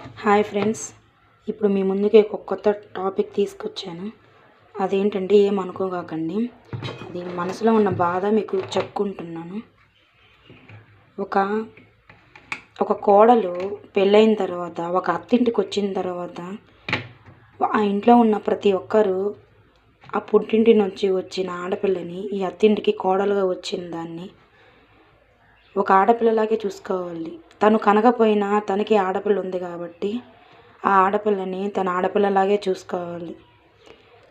Hi friends, ఇప్పుడు మీ ముందుకి ఒక కొత్త టాపిక్ తీసుకొచ్చాను. అదేంటంటే ఏమనుకోకండి, అది మనసులో ఉన్న బాధ మీకు చెప్పుకుంటున్నాను. ఒక కోడలు పెళ్ళైన తర్వాత ఒక అత్తింటికి వచ్చిన తర్వాత ఆ ఇంట్లో ఉన్న ప్రతి ఒక్కరూ ఆ పుట్టింటి నుంచి వచ్చిన ఆడపిల్లని ఈ అత్తింటికి కోడలుగా వచ్చిన దాన్ని ఒక ఆడపిల్లలాగే చూసుకోవాలి. తను కనకపోయినా తనకి ఆడపిల్ల ఉంది కాబట్టి ఆ ఆడపిల్లని తన ఆడపిల్లలాగే చూసుకోవాలి.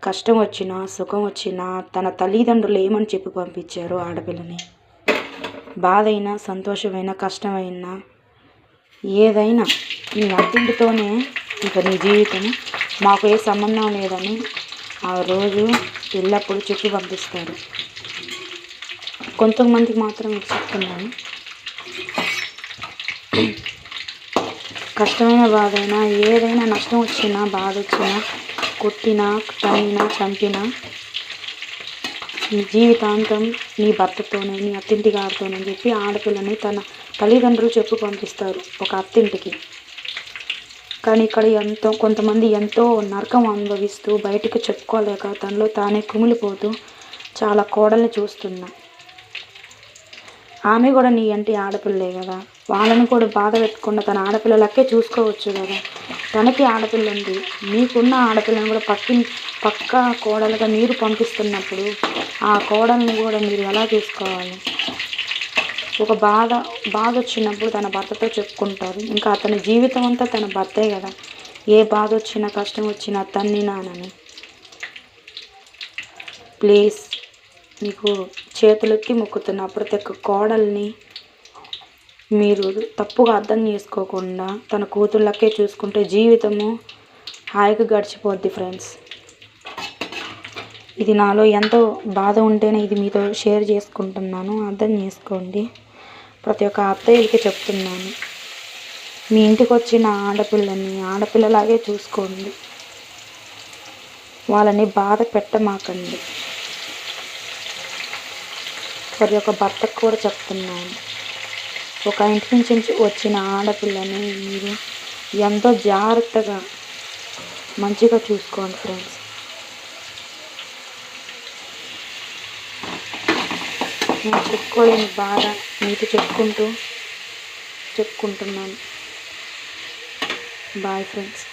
కష్టం వచ్చినా సుఖం వచ్చినా తన తల్లిదండ్రులు ఏమని చెప్పి పంపించారు ఆడపిల్లని. బాధ అయినా సంతోషమైనా కష్టమైనా ఏదైనా నీ అత్తింటితోనే ఇక నీ జీవితం, మాకు ఏ సంబంధం లేదని ఆ రోజు ఎల్లప్పుడూ చెప్పి పంపిస్తారు. కొంతమందికి మాత్రం మీకు చెప్తున్నాను, కష్టమైన బాధ అయినా ఏదైనా నష్టం వచ్చినా బాధ వచ్చినా కొట్టినా తన్నినా చంపినా నీ జీవితాంతం నీ భర్తతోనే నీ అత్తింటి గారితోనే చెప్పి ఆడపిల్లని తన తల్లిదండ్రులు చెప్పి పంపిస్తారు ఒక అత్తింటికి. కానీ ఇక్కడ కొంతమంది ఎంతో నరకం అనుభవిస్తూ బయటికి చెప్పుకోలేక తనలో తానే కుమిలిపోతూ చాలా కోడల్ని చూస్తున్నా. ఆమె కూడా నీ అంటే ఆడపిల్లే కదా, వాళ్ళని కూడా బాధ పెట్టకుండా తన ఆడపిల్లలకే చూసుకోవచ్చు కదా. తనకి ఆడపిల్ల ఉంది, మీకున్న ఆడపిల్లని కూడా పక్క కోడలుగా మీరు పంపిస్తున్నప్పుడు ఆ కోడల్ని కూడా మీరు ఎలా చూసుకోవాలి? ఒక బాధ వచ్చినప్పుడు తన భర్తతో చెప్పుకుంటారు. ఇంకా అతని జీవితం అంతా తన భర్తే కదా. ఏ బాధ వచ్చినా కష్టం వచ్చినా తన్నినానని ప్లీజ్ మీకు చేతులెత్తి మొక్కుతున్న ప్రతి ఒక్క కోడల్ని మీరు తప్పుగా అర్థం చేసుకోకుండా తన కూతుళ్ళకే చూసుకుంటే జీవితము హాయిగా గడిచిపోద్ది ఫ్రెండ్స్. ఇది నాలో ఎంతో బాధ ఉంటేనే ఇది మీతో షేర్ చేసుకుంటున్నాను, అర్థం చేసుకోండి. ప్రతి ఒక్క అత్తయ్యలకి చెప్తున్నాను, మీ ఇంటికి వచ్చిన ఆడపిల్లని ఆడపిల్లలాగే చూసుకోండి, వాళ్ళని బాధ పెట్టమాకండి. ప్రతి ఒక్క భర్తకు కూడా చెప్తున్నాను, ఒక ఇంటి నుంచి వచ్చిన ఆడపిల్లని మీరు ఎంతో జాగ్రత్తగా మంచిగా చూసుకోండి ఫ్రెండ్స్. నేను చెప్పుకోలేని బాధ మీకు చెప్పుకుంటున్నాను. Boy friends.